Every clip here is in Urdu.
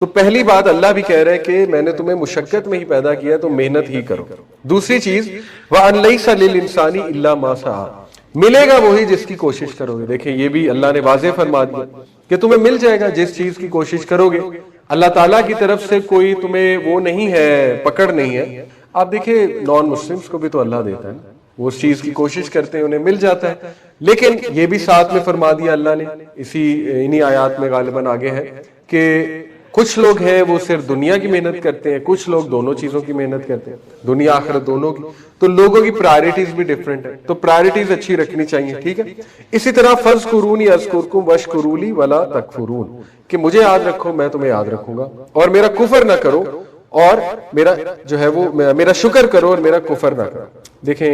تو پہلی بات اللہ بھی کہہ رہے ہیں کہ میں نے تمہیں مشقت میں ہی پیدا کیا تو محنت ہی کرو. دوسری چیز وَأَن لَيْسَ لِلْإِنسَانِ إِلَّا مَا سَعَىٰ، ملے گا وہی جس کی کوشش کرو گے. دیکھیں یہ بھی اللہ نے واضح فرما دیا کہ تمہیں مل جائے گا جس چیز کی کوشش کرو گے. اللہ تعالیٰ کی طرف سے کوئی تمہیں وہ نہیں ہے، پکڑ نہیں ہے. آپ دیکھیں نان مسلمس کو بھی تو اللہ دیتا ہے، وہ اس چیز کی کوشش کرتے ہیں انہیں مل جاتا ہے. لیکن یہ بھی ساتھ میں فرما دیا اللہ نے انہی آیات میں غالباً آگے ہے کہ کچھ لوگ ہیں وہ صرف دنیا کی محنت کرتے ہیں، کچھ لوگ دونوں چیزوں کی محنت کرتے ہیں، دنیا آخرت دونوں کی. تو لوگوں کی پرائرٹیز بھی ڈیفرنٹ ہے، تو پرائرٹیز اچھی رکھنی چاہیے. ٹھیک ہے. اسی طرح فَاذْكُرُونِي أَذْكُرْكُمْ وَاشْكُرُوا لِي وَلَا تَكْفُرُونَ، کہ مجھے یاد رکھو میں تمہیں یاد رکھوں گا اور میرا کفر نہ کرو، اور میرا جو ہے وہ میرا شکر کرو اور میرا کفر نہ کرو. دیکھیں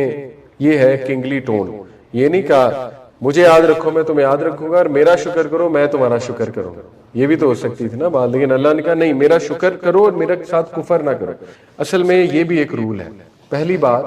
یہ ہے کنگلی ٹون. یہ نہیں کہا مجھے یاد رکھو میں تمہیں یاد رکھوں گا اور میرا شکر کرو میں تمہارا شکر کروں گا. یہ بھی تو ہو سکتی تھی نا بات، لیکن اللہ نے کہا نہیں، میرا شکر کرو اور میرے ساتھ کفر نہ کرو. اصل میں یہ بھی ایک رول ہے. پہلی بات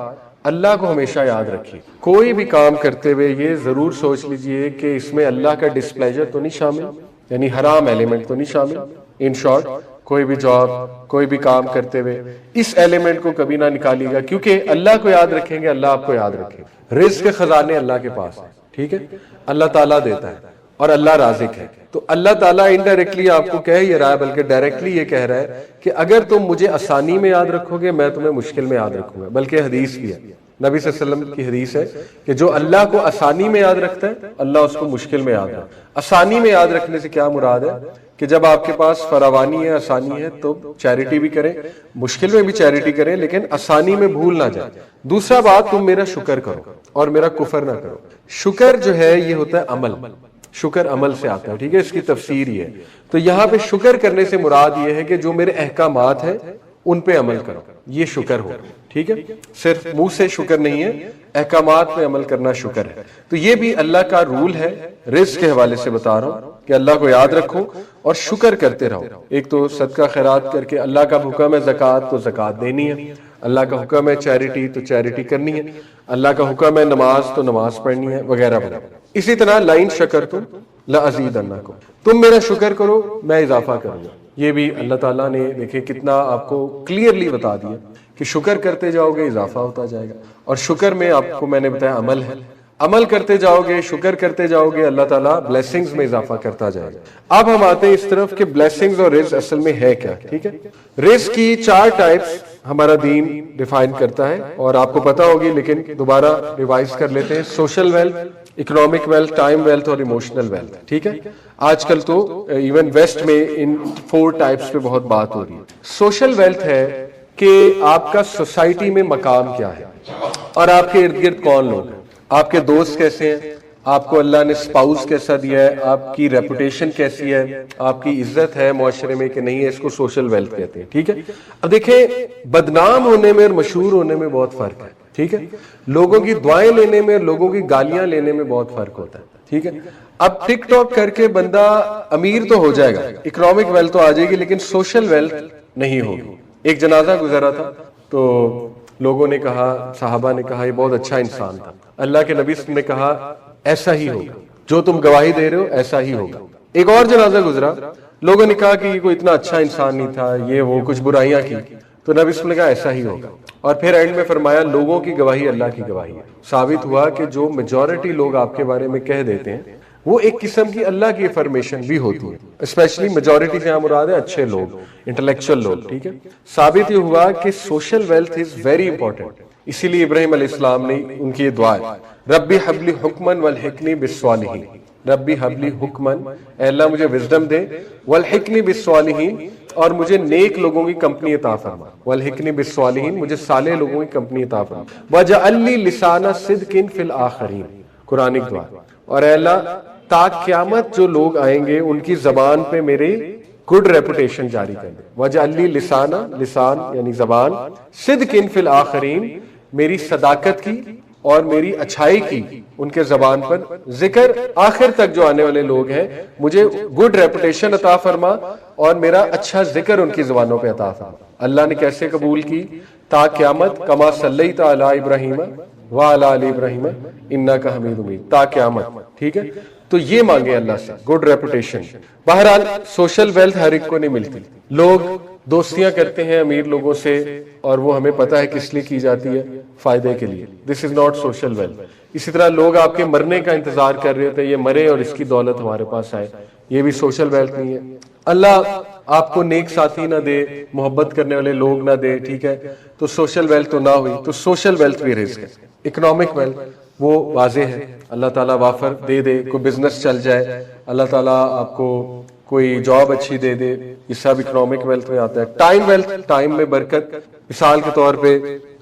اللہ کو ہمیشہ یاد رکھیے. کوئی بھی کام کرتے ہوئے یہ ضرور سوچ لیجئے کہ اس میں اللہ کا ڈسپلیجر تو نہیں شامل، یعنی حرام ایلیمنٹ تو نہیں شامل. ان شارٹ کوئی بھی جاب، کوئی بھی کام کرتے ہوئے اس ایلیمنٹ کو کبھی نہ نکالیے گا، کیونکہ اللہ کو یاد رکھیں گے اللہ آپ کو یاد رکھے گا. رزق کے خزانے اللہ کے پاس ہیں. ٹھیک ہے. اللہ تعالیٰ دیتا ہے اور اللہ رازق ہے. تو اللہ تعالیٰ انڈائریکٹلی آپ کو کہہ یہ رہا ہے، بلکہ ڈائریکٹلی یہ کہہ رہا ہے کہ اگر تم مجھے آسانی میں یاد رکھو گے میں تمہیں مشکل میں یاد رکھوں گا. بلکہ حدیث بھی ہے، نبی صلی اللہ علیہ وسلم کی حدیث ہے کہ جو اللہ کو آسانی میں یاد رکھتا ہے اللہ اس کو مشکل میں یاد رکھتا ہے. آسانی میں یاد رکھنے سے کیا مراد ہے کہ جب آپ کے پاس فراوانی ہے، آسانی ہے، تو چیریٹی بھی کریں، مشکل میں بھی چیریٹی کریں، لیکن آسانی میں بھول نہ جائیں. دوسرا بات تم میرا شکر کرو اور میرا کفر نہ کرو. شکر جو ہے یہ ہوتا ہے عمل، شکر عمل سے آتا ہے. ٹھیک ہے. اس کی تفسیر یہ ہے. تو یہاں پہ شکر کرنے سے مراد یہ ہے کہ جو میرے احکامات ہیں ان پہ عمل کرو، یہ شکر ہو. ٹھیک ہے. صرف منہ سے شکر نہیں ہے، احکامات پہ عمل کرنا شکر ہے. تو یہ بھی اللہ کا رول ہے. رزق کے حوالے سے بتا رہا ہوں کہ اللہ کو یاد رکھو اور شکر کرتے رہو. ایک تو صدقہ خیرات کر کے، اللہ کا حکم ہے زکوٰۃ تو زکوٰۃ دینی ہے، اللہ کا حکم ہے چیریٹی تو چیریٹی کرنی ہے، اللہ کا حکم ہے نماز تو نماز پڑھنی ہے، وغیرہ وغیرہ. اسی طرح لَئِن شَكَرْتُمْ لَأَزِيدَنَّكُمْ، تم میرا شکر کرو میں اضافہ کروں گا. یہ بھی اللہ تعالیٰ نے دیکھیں کتنا آپ کو کلیئرلی بتا دیا کہ شکر کرتے جاؤ گے اضافہ ہوتا جائے گا. اور شکر میں آپ کو میں نے بتایا عمل ہے، عمل کرتے جاؤ گے، شکر کرتے جاؤ گے، اللہ تعالیٰ بلیسنگز میں اضافہ کرتا جائے گا. اب ہم آتے ہیں اس طرف کہ بلیسنگز اور رزق اصل میں ہے کیا. ٹھیک ہے. رزق کی 4 ٹائپس ہمارا دین ڈیفائن کرتا ہے اور آپ کو پتا ہوگی، لیکن دوبارہ ریوائز کر لیتے ہیں. Social wealth, economic wealth, time wealth اور ایموشنل ویلتھ. ٹھیک ہے. آج کل تو ایون ویسٹ میں ان 4 ٹائپس پہ بہت بات ہو رہی ہے. سوشل ویلتھ ہے کہ آپ کا سوسائٹی میں مقام کیا ہے اور آپ کے ارد گرد کون لوگ ہیں، آپ کے دوست کیسے ہیں، آپ کو اللہ نے سپاؤس کیسا دیا ہے، آپ کی ریپوٹیشن کیسی ہے، آپ کی عزت ہے معاشرے میں کہ نہیں ہے. اس کو سوشل ویلتھ کہتے ہیں. ٹھیک ہے. اب دیکھیں بدنام ہونے میں اور مشہور ہونے میں بہت فرق ہے. ٹھیک ہے. لوگوں کی دعائیں لینے میں اور لوگوں کی گالیاں لینے میں بہت فرق ہوتا ہے. ٹھیک ہے. اب ٹک ٹاک کر کے بندہ امیر تو ہو جائے گا، اکنامک ویلتھ تو آ جائے گی، لیکن سوشل ویلتھ نہیں ہوگی. ایک جنازہ گزرا تھا تو لوگوں نے کہا، صحابہ نے کہا یہ بہت اچھا انسان تھا. اللہ کے نبی نے کہا ایسا ہی ہوگا، جو تم گواہی دے رہے ہو ایسا ہی ہوگا. ایک اور جنازہ گزرا، لوگوں نے کہا کہ یہ کوئی اتنا اچھا انسان نہیں تھا، یہ وہ کچھ برائیاں کی، تو نبی نے کہا ایسا ہی ہوگا. اور پھر اینڈ میں فرمایا لوگوں کی گواہی اللہ کی گواہی ہے. ثابت ہوا کہ جو میجورٹی لوگ آپ کے بارے میں کہہ دیتے ہیں وہ ایک قسم کی اللہ کی افرمیشن بھی ہوتی ہے. اسپیشلی میجورٹی سے مراد ہے اچھے لوگ، انٹلیکچوئل لوگ. ٹھیک ہے. ثابت یہ ہوا کہ social wealth is very important. اسی لیے ابراہیم علیہ السلام نے ان کی یہ دعا ہے، ربی حبلی حکمن والحقنی بالصالحین. ربی حبلی حکمن، اے اللہ مجھے وزڈم دے، والحقنی بالصالحین، اور مجھے نیک لوگوں کی کمپنی عطا فرما. والحقنی بالصالحین، مجھے صالح لوگوں کی کمپنی عطا فرما. واجعل لی لسان صدق فی الآخرین، قرآنک دعا. اور اے اللہ تا قیامت جو لوگ آئیں گے ان کی زبان پہ میرے گڈ ریپوٹیشن جاری کر دے. وجعل لی لسان، لسان یعنی زبان، صدق فی الآخرین، میری صداقت کی اور میری اچھائی کی ان کے زبان پر ذکر، آخر تک جو آنے والے لوگ ہیں مجھے گڈ ریپوٹیشن عطا فرما اور میرا اچھا ذکر ان کی زبانوں پہ عطا فرما. اللہ نے کیسے قبول کی؟ تا قیامت، کما صلیت علی ابراہیم وعلی آل ابراہیم انک حمید مجید، تا قیامت. ٹھیک ہے. تو یہ مانگے اللہ سے گڈ ریپوٹیشن. بہرحال سوشل ویلتھ ہر ایک کو نہیں ملتی. لوگ دوستیاں کرتے ہیں امیر لوگوں سے اور وہ ہمیں پتا ہے کس لیے کی جاتی ہے, فائدے کے لیے. دس از ناٹ سوشل ویلتھ. اسی طرح لوگ آپ کے مرنے کا انتظار کر رہے ہوتے ہیں, یہ مرے اور اس کی دولت ہمارے پاس آئے, یہ بھی سوشل ویلتھ نہیں ہے. اللہ آپ کو نیک ساتھی نہ دے, محبت کرنے والے لوگ نہ دے, ٹھیک ہے, تو سوشل ویلتھ تو نہ ہوئی. تو سوشل ویلتھ بھی رزق ہے. اکنامک ویلتھ وہ واضح ہے, اللہ تعالیٰ وافر دے دے, کوئی بزنس چل جائے, اللہ تعالیٰ آپ کو کوئی جاب اچھی دے دے, یہ سب اکنامک ویلتھ میں آتا ہے. ٹائم ویلتھ, ٹائم میں برکت. مثال کے طور پہ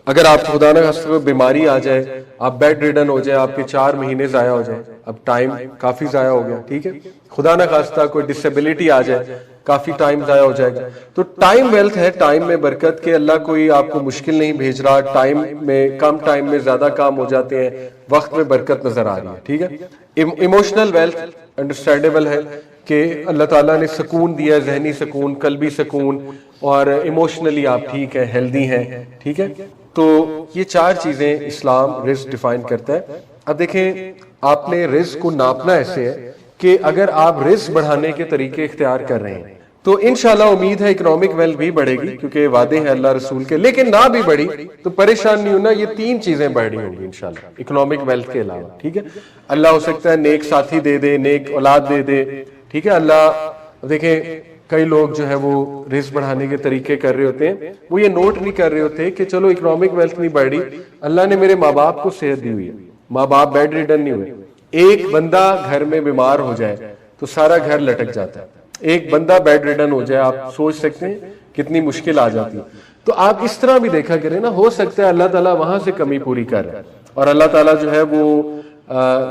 اگر آپ خدا نہ خواستہ کوئی بیماری آ جائے, آپ بیڈ ریڈن ہو جائے, آپ کے 4 مہینے ضائع ہو جائیں, اب ٹائم کافی ضائع ہو گیا, ٹھیک ہے. خدا نہ خواستہ کوئی ڈسیبلٹی آ جائے, کافی ٹائم ضائع ہو جائے گا. تو ٹائم ویلتھ ہے, ٹائم میں برکت, کہ اللہ کوئی آپ کو مشکل نہیں بھیج رہا, ٹائم میں کم ٹائم میں زیادہ کام ہو جاتے ہیں, وقت میں برکت نظر آ رہی ہے, ٹھیک ہے. ایموشنل ویلتھ انڈرسٹینڈیبل ہے کہ اللہ تعالیٰ نے سکون دیا, ذہنی سکون, قلبی سکون, اور ایموشنلی آپ ٹھیک ہیں, ہیلدی ہیں, ٹھیک ہے. تو یہ 4 چیزیں اسلام رزق ڈیفائن کرتا ہے. اب دیکھیں آپ نے رزق کو ناپنا ایسے ہے کہ اگر آپ رزق بڑھانے کے طریقے اختیار کر رہے ہیں تو انشاءاللہ امید ہے اکنامک ویلتھ بھی بڑھے گی, کیونکہ وعدے ہیں اللہ رسول کے. لیکن نہ بھی بڑھی تو پریشان نہیں ہونا, یہ 3 چیزیں بڑھنی ہوں گی انشاءاللہ اکنامک ویلتھ کے علاوہ, ٹھیک ہے. اللہ ہو سکتا ہے نیک ساتھی دے دے, نیک اولاد دے دے, ٹھیک ہے. اللہ دیکھیں کئی لوگ جو ہے وہ رزق بڑھانے کے طریقے کر رہے ہوتے ہیں, وہ یہ نوٹ نہیں کر رہے ہوتے کہ چلو اکنامک ویلتھ نہیں بڑھ رہی, اللہ نے میرے ماں باپ کو صحت دی ہوئی ہے, ماں باپ بیڈ ریڈن نہیں ہوئے. ایک بندہ گھر میں بیمار ہو جائے تو سارا گھر لٹک جاتا ہے. ایک بندہ بیڈ ریڈن ہو جائے, آپ سوچ سکتے ہیں کتنی مشکل آ جاتی ہے. تو آپ اس طرح بھی دیکھا کریں نا, ہو سکتا ہے اللہ تعالیٰ وہاں سے کمی پوری کر رہا ہے, اور اللہ تعالیٰ جو ہے وہ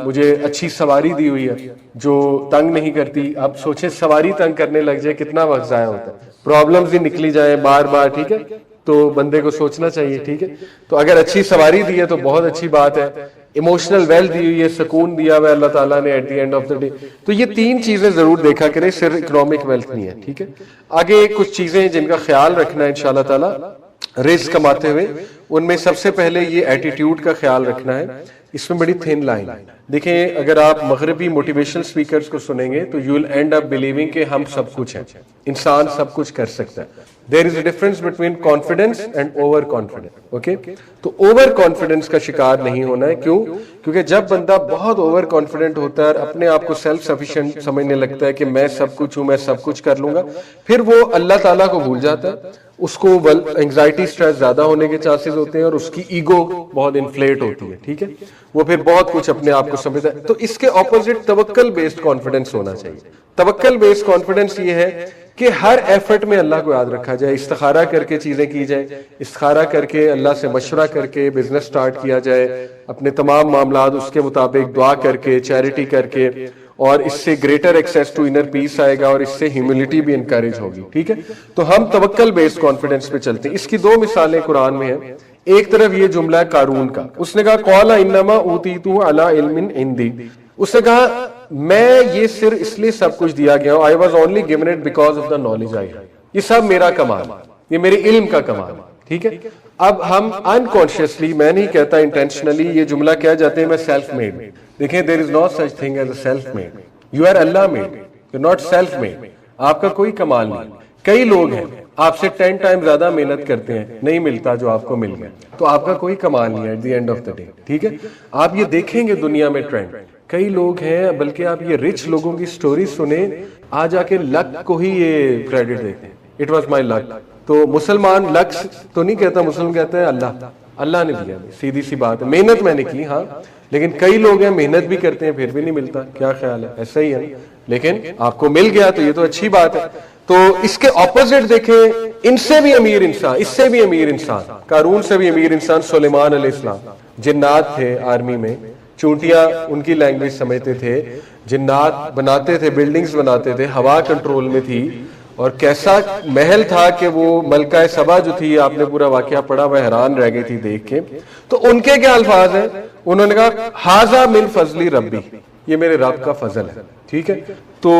مجھے اچھی سواری دی ہوئی ہے جو تنگ نہیں کرتی. آپ سوچیں سواری تنگ کرنے لگ جائے کتنا وقت ضائع ہوتا ہے, پرابلمز ہی نکلی جائیں بار بار, ٹھیک ہے. تو بندے کو سوچنا چاہیے, ٹھیک ہے. تو اگر اچھی سواری دی ہے تو بہت اچھی بات ہے. ایموشنل ویلتھ دی ہوئی ہے, سکون دیا ہوا ہے اللہ تعالیٰ نے at the end of the day. تو یہ 3 چیزیں ضرور دیکھا کریں, صرف اکنامک ویلتھ نہیں ہے, ٹھیک ہے. آگے کچھ چیزیں جن کا خیال رکھنا ہے انشاءاللہ تعالیٰ رزق کماتے ہوئے, ان میں سب سے پہلے یہ ایٹیٹیوڈ کا خیال رکھنا ہے. اس میں بڑی تھن لائن ہے. دیکھیں اگر آپ مغربی موٹیویشنل سپیکرز کو سنیں گے تو you will end up believing کہ ہم سب کچھ ہیں, انسان سب کچھ کر سکتا ہے. There is a difference between confidence and over confidence, okay. تو اوور کانفیڈنس کا شکار نہیں ہونا ہے. کیوں؟ کیونکہ جب بندہ بہت اوور کانفیڈنٹ ہوتا ہے اور اپنے آپ کو سیلف سفیشینٹ سمجھنے لگتا ہے کہ میں سب کچھ ہوں, میں سب کچھ کر لوں گا, پھر وہ اللہ تعالیٰ کو بھول جاتا ہے. اس کو انگزائٹی سٹریس زیادہ ہونے کے چانسز ہوتے ہیں, اور اس کی ایگو بہت انفلیٹ ہوتی ہے, ٹھیک ہے. وہ پھر بہت کچھ اپنے آپ کو سمجھتا ہے. تو اس کے اپوزٹ توکل بیسڈ کانفیڈنس ہونا چاہیے. توکل بیسڈ کانفیڈنس یہ ہے کہ ہر ایفرٹ میں اللہ کو یاد رکھا جائے, استخارہ کر کے چیزیں کی جائے, استخارہ کر کے اللہ سے مشورہ کر کے بزنس سٹارٹ کیا جائے, اپنے تمام معاملات اس کے مطابق دعا کر کے, چیریٹی کر کے, اور اس سے گریٹر ایکسیس ٹو انر پیس آئے گا, اور اس سے ہیوملٹی بھی انکریج ہوگی, ٹھیک ہے. تو ہم توکل بیسڈ کانفیڈنس پہ چلتے ہیں. اس کی 2 مثالیں قرآن میں ہیں. ایک طرف یہ جملہ ہے قارون کا, اس نے کہا قال انما اوتیت علی علم عندی, اس نے کہا میں یہ صرف اس لیے سب کچھ دیا گیا ہوں, I was only given it because of the knowledge I, یہ سب میرا کمال, یہ میرے علم کا کمال, ٹھیک ہے. اب ہم انکانشیسلی, میں نہیں کہتا انٹینشنلی, یہ جملہ کہہ جاتے ہیں میں سیلف میڈ. دیکھیں there is no such thing as a self made, you are Allah made, you not self made. آپ کا کوئی کمال نہیں. کئی لوگ ہیں آپ سے 10 ٹائم زیادہ محنت کرتے ہیں, نہیں ملتا جو آپ کو مل گیا, تو آپ کا کوئی کمال نہیں ہے at the end of the day, ٹھیک ہے. آپ یہ دیکھیں گے دنیا میں ٹرینڈ, کئی لوگ ہیں, بلکہ آپ یہ رچ لوگوں کی سٹوری سنیں, آ جا کے لک کو ہی یہ کریڈٹ دیتے ہیں, اٹ واز مائی لک. تو مسلمان لک تو نہیں کہتا, مسلم کہتا ہے اللہ نے دیا, سیدھی سی بات ہے. محنت میں نے کی ہاں, لیکن کئی لوگ ہیں محنت بھی کرتے ہیں پھر بھی نہیں ملتا. کیا خیال ہے؟ ایسا ہی ہے, لیکن آپ کو مل گیا تو یہ تو اچھی بات ہے. تو اس کے اپوزٹ دیکھیں, ان سے بھی امیر انسان, اس سے بھی امیر انسان, قارون سے بھی امیر انسان سلیمان علیہ السلام. جنات تھے آرمی میں, چونٹیاں ان کی لینگویج سمجھتے تھے, جنات بناتے تھے, بلڈنگز بناتے تھے, ہوا کنٹرول میں تھی, اور کیسا محل تھا کہ وہ ملکہ سبا جو تھی, آپ نے پورا واقعہ پڑھا, وہ حیران رہ گئی تھی دیکھ کے. تو ان کے کیا الفاظ ہیں, انہوں نے کہا ھذا من فضل ربی, یہ میرے رب کا فضل ہے, ٹھیک ہے. تو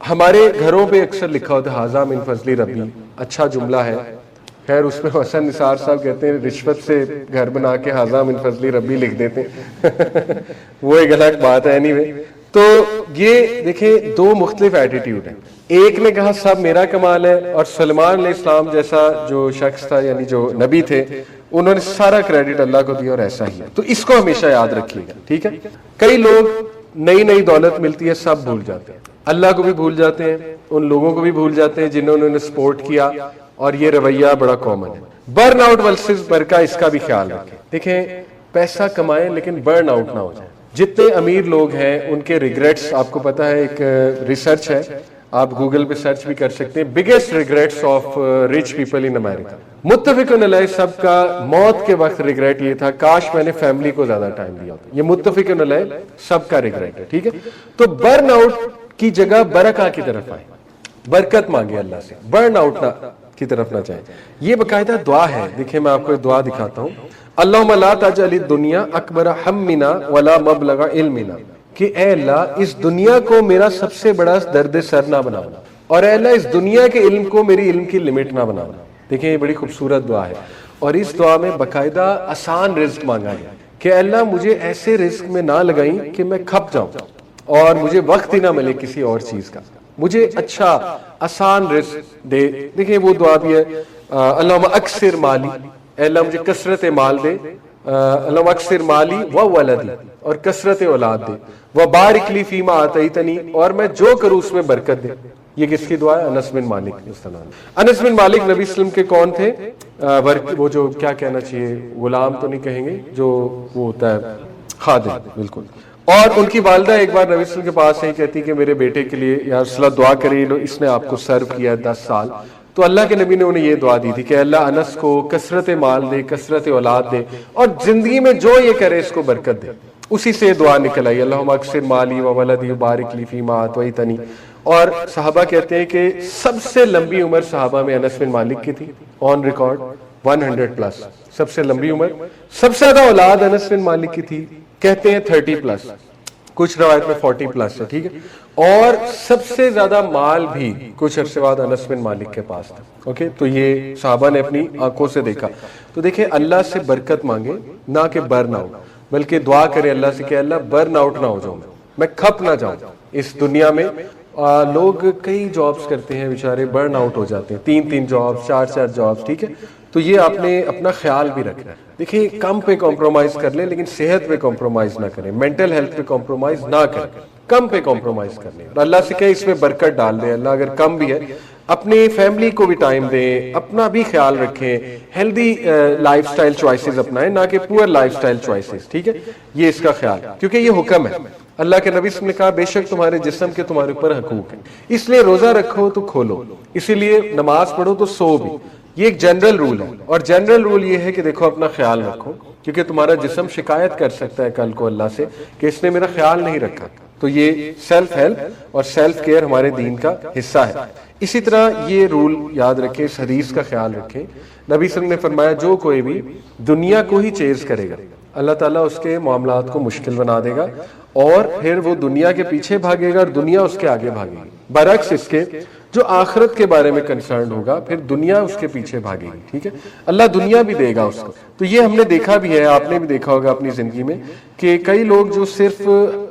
ہمارے گھروں پہ اکثر لکھا ہوتا ہے ھذا من فضل ربی, اچھا جملہ ہے. خیر اس میں حسن نثار صاحب کہتے ہیں رشوت سے گھر بنا کے ھذا من فضل ربی لکھ دیتے ہیں وہ ایک الگ بات ہے. اینی وے, تو یہ دیکھیں دو مختلف ایٹیٹیوڈ ہیں. ایک نے کہا سب میرا کمال ہے، اور سلمان علیہ السلام جیسا جو شخص تھا یعنی جو نبی تھے انہوں نے سارا کریڈٹ اللہ کو دیا اور ایسا ہی ہے. تو اس کو ہمیشہ یاد رکھیے گا، ٹھیک ہے. کئی لوگ نئی دولت ملتی ہے سب بھول جاتے ہیں، اللہ کو بھی بھول جاتے ہیں، ان لوگوں کو بھی بھول جاتے ہیں جنہوں نے سپورٹ کیا، اور یہ رویہ بڑا کامن ہے. برن آؤٹ ورسز برکہ، اس کا بھی خیال رکھیں. دیکھیں پیسہ کمائیں لیکن برن آؤٹ نہ ہو جائے. جتنے امیر لوگ ہیں ان کے ریگریٹس، آپ کو پتا ہے ایک ریسرچ ہے، آپ گوگل پہ سرچ بھی کر سکتے ہیں، biggest regrets of rich people in America. متفقن علیہ سب کا موت کے وقت ریگریٹ یہ تھا کاش میں نے فیملی کو زیادہ ٹائم دیا ہوتا. یہ متفقن علیہ سب کا ریگریٹ ہے، ٹھیک ہے. تو برن آؤٹ کی جگہ برکہ کی طرف آئے، برکت مانگے اللہ سے، برن آؤٹ کی طرف نہ جائیں. یہ باقاعدہ دعا ہے. دیکھیں میں آپ کو ایک دعا دکھاتا ہوں. اللہم لا تجعل الدنیا اکبر ہمنا ولا مبلغ علمنا، کہ اے اللہ اس دنیا کو میرا سب سے بڑا درد سر نہ بنانا، اور اے اللہ اس دنیا کے علم کو میری علم کی لمٹ نہ بنانا. دیکھیں یہ بڑی خوبصورت دعا ہے، اور اس دعا میں باقاعدہ آسان رزق مانگا گیا کہ اے اللہ مجھے ایسے رزق میں نہ لگائیں کہ میں کھپ جاؤں اور مجھے وقت ہی نہ ملے کسی اور چیز کا، مجھے اچھا آسان رزق دے. دیکھیں وہ دعا بھی ہے اللہم اکثر مالی، اے اللہ مجھے کثرت مال دے، اللہم اکثر مالی و ولدی، اور کثرت اولاد دے، وبارک لی فیما آتیتنی، اور میں جو کروں اس میں برکت دے. یہ کس کی دعا ہے؟ انس بن مالک. انس بن مالک نبی وسلم کے کون تھے؟ وہ جو کیا کہنا چاہیے، غلام تو نہیں کہیں گے، جو وہ ہوتا ہے خادم، بالکل. اور ان کی والدہ ایک بار نبی وسلم کے پاس ہی کہتی کہ میرے بیٹے کے لیے یا رسول اللہ دعا کریے، اس نے آپ کو سرو کیا 10 سال. تو اللہ کے نبی نے انہیں یہ دعا دی تھی کہ اللہ انس کو کثرت مال دے، کثرت اولاد دے، اور زندگی میں جو یہ کرے اس کو برکت دے. اسی سے دعا نکل آئی اللہم اکثر مالی و ولدی وبارک لی فیما آتیتنی. اور صحابہ کہتے ہیں کہ سب سے لمبی عمر صحابہ میں انس بن مالک کی تھی، آن ریکارڈ 100+. سب سے لمبی عمر. سب سے زیادہ اولاد انس بن مالک کی تھی، کہتے ہیں 30+، کچھ روایت میں 40+ ہے، ٹھیک ہے. اور سب سے زیادہ مال بھی کچھ عرصے بعد انس بن مالک کے پاس تھا. اوکے، تو یہ صحابہ نے اپنی آنکھوں سے دیکھا. تو دیکھیں اللہ سے برکت مانگے، نہ کہ برن آؤٹ، بلکہ دعا کرے اللہ سے کہ اللہ برن آؤٹ نہ ہو جاؤں، میں کھپ نہ جاؤں اس دنیا میں. لوگ کئی جابز کرتے ہیں بیچارے، برن آؤٹ ہو جاتے ہیں، 3 جابز، 4 جابز، ٹھیک ہے. تو یہ آپ نے اپنا خیال بھی رکھنا ہے. دیکھیں کم پہ کمپرومائز کر لیں لیکن صحت پہ کمپرومائز نہ کریں، مینٹل ہیلتھ پہ کمپرومائز نہ کریں، کم پہ کمپرومائز کر لیں. اور اللہ سے کہیں اس میں برکت ڈال دیں. اللہ اگر کم بھی ہے اپنی فیملی کو بھی ٹائم دیں، اپنا بھی خیال رکھیں، ہیلدی لائف سٹائل چوائسز اپنائیں، نہ کہ پور لائف سٹائل چوائسز، ٹھیک ہے. یہ اس کا خیال، کیونکہ یہ حکم ہے. اللہ کے نبی نے کہا بے شک تمہارے جسم کے تمہارے اوپر حقوق ہیں، اس لیے روزہ رکھو تو کھولو، اسی لیے نماز پڑھو تو سو بھی. یہ ایک جنرل رول ہے، اور جنرل رول یہ ہے کہ دیکھو اپنا خیال رکھو، کیونکہ تمہارا جسم شکایت کر سکتا ہے کل کو اللہ سے کہ اس نے میرا خیال نہیں رکھا. تو یہ سیلف ہیلپ اور سیلف کیئر ہمارے دین کا حصہ ہے. اسی طرح یہ رول یاد رکھیں، اس حدیث کا خیال رکھیں. نبی صلی اللہ علیہ وسلم نے فرمایا جو کوئی بھی دنیا کو ہی چیز کرے گا اللہ تعالیٰ اس کے معاملات کو مشکل بنا دے گا، اور پھر وہ دنیا کے پیچھے بھاگے گا اور دنیا اس کے آگے بھاگے گی. برعکس اس کے جو آخرت کے بارے میں کنسرنڈ ہوگا پھر دنیا اس کے پیچھے بھاگے گی، ٹھیک ہے. اللہ دنیا بھی دے گا اس کو. تو یہ ہم نے دیکھا بھی ہے، آپ نے بھی دیکھا ہوگا اپنی زندگی میں کہ کئی لوگ جو صرف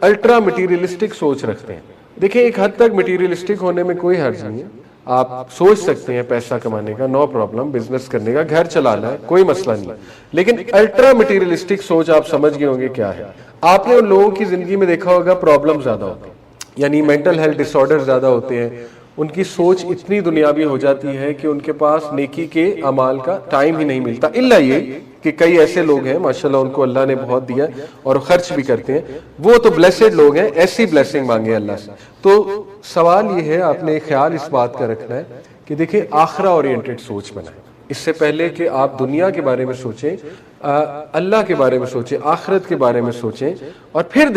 الٹرا مٹیریلسٹک سوچ رکھتے ہیں. دیکھیں ایک حد تک مٹیریلسٹک ہونے میں کوئی حرج نہیں ہے، آپ سوچ سکتے ہیں پیسہ کمانے کا، نو پرابلم، بزنس کرنے کا، گھر چلانا ہے، کوئی مسئلہ نہیں. لیکن الٹرا مٹیریلسٹک سوچ آپ سمجھ گئے ہوں گے کیا ہے. آپ نے ان لوگوں کی زندگی میں دیکھا ہوگا پرابلم زیادہ ہوتی ہیں، یعنی مینٹل ہیلتھ ڈس آرڈر زیادہ ہوتے ہیں. ان کی سوچ اتنی دنیاوی ہو جاتی ہے کہ ان کے پاس نیکی کے اعمال کا ٹائم ہی نہیں ملتا. الا یہ کہ کئی ایسے لوگ ہیں ماشاءاللہ ان کو اللہ نے بہت دیا اور خرچ بھی کرتے ہیں، وہ تو بلیسڈ لوگ ہیں. ایسی بلیسنگ مانگے اللہ سے. تو سوال یہ ہے، آپ نے خیال اس بات کا رکھنا ہے کہ دیکھیں آخرہ اورینٹڈ سوچ بنائیں. اس سے پہلے کہ آپ دنیا کے بارے میں سوچیں، اللہ کے بارے میں سوچیں، آخرت کے بارے میں سوچیں، اور پھر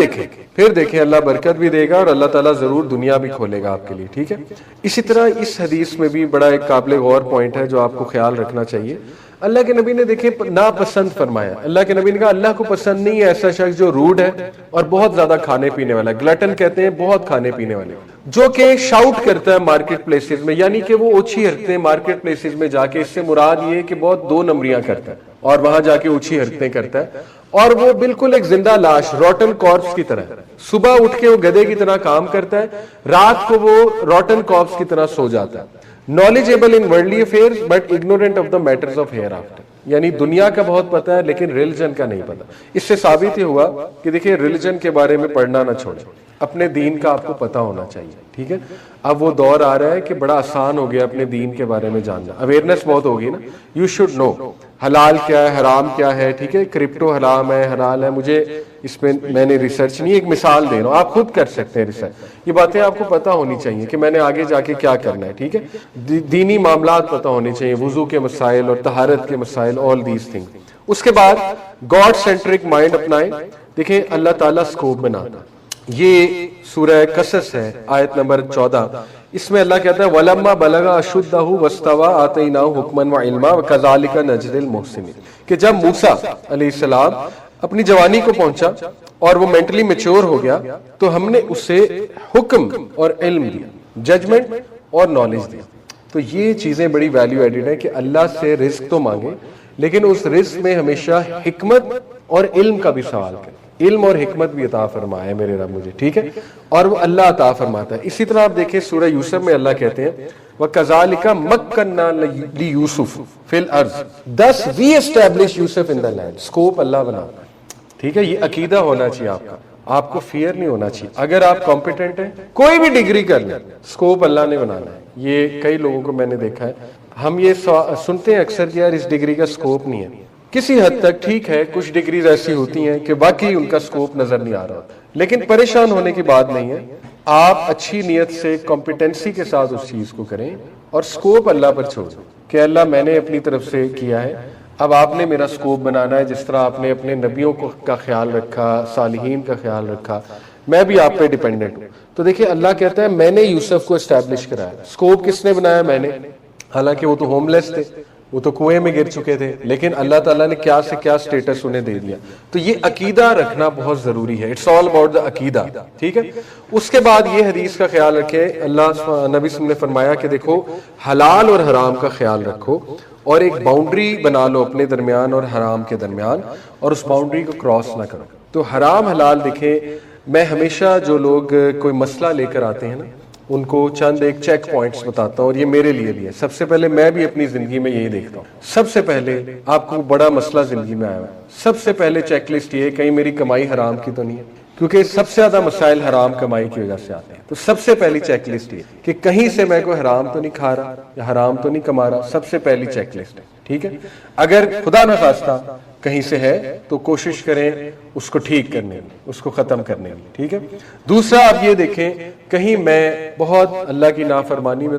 دیکھیں اللہ برکت بھی دے گا اور اللہ تعالیٰ ضرور دنیا بھی کھولے گا آپ کے لیے، ٹھیک ہے. اسی طرح اس حدیث میں بھی بڑا ایک قابل غور پوائنٹ ہے جو آپ کو خیال رکھنا چاہیے. اللہ کے نبی نے دیکھیں ناپسند فرمایا. اللہ کے نبی نے کہا اللہ کو پسند نہیں ہے ایسا شخص جو روڈ ہے اور بہت زیادہ کھانے پینے والا ہے. گلٹن کہتے ہیں بہت کھانے پینے والے, جو کہ شاؤٹ کرتا ہے مارکیٹ پلیسز میں, یعنی کہ وہ اونچی حرکتیں مارکیٹ پلیسز میں جا کے, اس سے مراد یہ ہے کہ بہت دو نمبریاں کرتا ہے اور وہاں جا کے اونچی حرکتیں کرتا ہے, اور وہ بالکل ایک زندہ لاش روٹن کارپس کی طرح, صبح اٹھ کے وہ گدھے کی طرح کام کرتا ہے, رات کو وہ روٹن کارپس کی طرح سو جاتا ہے. knowledgeable in worldly affairs but ignorant of the matters of hereafter, یعنی دنیا کا بہت پتا ہے لیکن ریلیجن کا نہیں پتا. اس سے ثابت یہ ہوا کہ دیکھیں ریلیجن کے بارے میں پڑھنا نہ چھوڑیں, اپنے دین کا آپ کو پتا ہونا چاہیے. ٹھیک ہے, اب وہ دور آ رہا ہے کہ بڑا آسان ہو گیا اپنے دین کے بارے میں جاننا, اویئرنیس بہت ہوگی نا. یو شوڈ نو حلال کیا ہے, حرام کیا ہے. ٹھیک ہے, کرپٹو حرام ہے, حلال ہے. مجھے اس میں نے ریسرچ نہیں, ایک مثال دے رہا ہوں, آپ خود کر سکتے ہیں ریسرچ. یہ باتیں آپ کو پتا ہونی چاہیے کہ میں نے آگے جا کے کیا کرنا ہے. ٹھیک ہے, دینی معاملات پتا ہونے چاہیے, وضو کے مسائل اور طہارت کے مسائل, آل دیز تھنگ. اس کے بعد گاڈ سینٹرک مائنڈ اپنائیں. دیکھیں اللہ تعالیٰ سکوپ بناتا, یہ سورہ قصص ہے آیت نمبر 14. اس میں اللہ کہتا ہے وَلَمَّا بَلَغَ أَشُدَّهُ وَاسْتَوَىٰ آتَيْنَاهُ حُكْمًا وَعِلْمًا وَكَذَٰلِكَ نَجْزِي الْمُحْسِنِينَ, کہ جب موسیٰ علیہ السلام اپنی جوانی کو پہنچا اور وہ مینٹلی میچور ہو گیا تو ہم نے اسے حکم اور علم دیا, ججمنٹ اور نالج دیا. تو یہ چیزیں بڑی ویلیو ایڈڈ ہیں کہ اللہ سے رزق تو مانگے لیکن اس رزق میں ہمیشہ حکمت اور علم کا بھی سوال کریں. علم اور حکمت بھی عطا فرمائے میرے رب مجھے. ٹھیک ہے, اور وہ اللہ عطا فرماتا ہے. اسی طرح آپ دیکھیں سورہ یوسف میں اللہ کہتے ہیں وَكَذَٰلِكَ مَكَّنَّا لِيُوسُفَ فِي الْأَرْضِ thus we established Yusuf in the land. Scope اللہ بناتا ہے. ٹھیک ہے, یہ عقیدہ ہونا چاہیے آپ کا, آپ کو فیئر نہیں ہونا چاہیے. اگر آپ کمپیٹنٹ ہیں کوئی بھی ڈگری کر لیں, اسکوپ اللہ نے بنانا ہے. یہ کئی لوگوں کو میں نے دیکھا ہے, ہم یہ سنتے ہیں اکثر کہ یار اس ڈگری کا اسکوپ نہیں ہے. کسی حد تک ٹھیک ہے, کچھ ڈگریز ایسی ہوتی ہیں کہ واقعی ان کا اسکوپ نظر نہیں آ رہا, لیکن پریشان ہونے کی بات نہیں ہے. آپ اچھی نیت سے کمپیٹنسی کے ساتھ اس چیز کو کریں اور اسکوپ اللہ پر چھوڑ دیں کہ اللہ میں نے اپنی طرف سے کیا ہے, اب آپ نے میرا اسکوپ بنانا ہے. جس طرح آپ نے اپنے نبیوں کا خیال رکھا, صالحین کا خیال رکھا, میں بھی آپ پہ ڈیپینڈنٹ ہوں. تو دیکھیں اللہ کہتا ہے میں نے یوسف کو اسٹیبلش کرایا. اسکوپ کس نے بنایا؟ میں نے. حالانکہ وہ تو ہوم لیس تھے, وہ تو کنویں میں گر چکے تھے, لیکن اللہ تعالیٰ نے کیا سے کیا سٹیٹس انہیں دے دیا. تو یہ عقیدہ رکھنا بہت ضروری ہے. اٹس آل اباؤٹ دا عقیدہ. ٹھیک ہے, اس کے بعد یہ حدیث کا خیال رکھیں. اللہ نبی صلی اللہ علیہ وسلم نے فرمایا کہ دیکھو حلال اور حرام کا خیال رکھو اور ایک باؤنڈری بنا لو اپنے درمیان اور حرام کے درمیان, اور اس باؤنڈری کو کراس نہ کرو. تو حرام حلال دیکھیں, میں ہمیشہ جو لوگ کوئی مسئلہ لے کر آتے ہیں نا ان کو چند ایک چیک پوائنٹس بتاتا ہوں, اور یہ میرے لیے بھی ہے. سب سے پہلے میں بھی اپنی زندگی میں یہی دیکھتا ہوں. سب سے پہلے آپ کو بڑا مسئلہ زندگی میں آیا ہے, سب سے پہلے چیک لسٹ یہ کہیں میری کمائی حرام کی تو نہیں ہے, کیونکہ سب سے زیادہ مسائل حرام کمائی کی وجہ سے آتے ہیں. تو سب سے پہلی چیک لسٹ یہ کہ کہیں سے میں کوئی حرام تو نہیں کھا رہا یا حرام تو نہیں کما رہا. سب سے پہلی چیک لسٹ ہے. ٹھیک ہے, اگر خدا نہ خواستہ کہیں سے ہے تو کوشش کریں اس کو ٹھیک کرنے میں, اس کو ختم کرنے میں. ٹھیک ہے. دوسرا آپ یہ دیکھیں کہیں میں بہت اللہ کی نافرمانی میں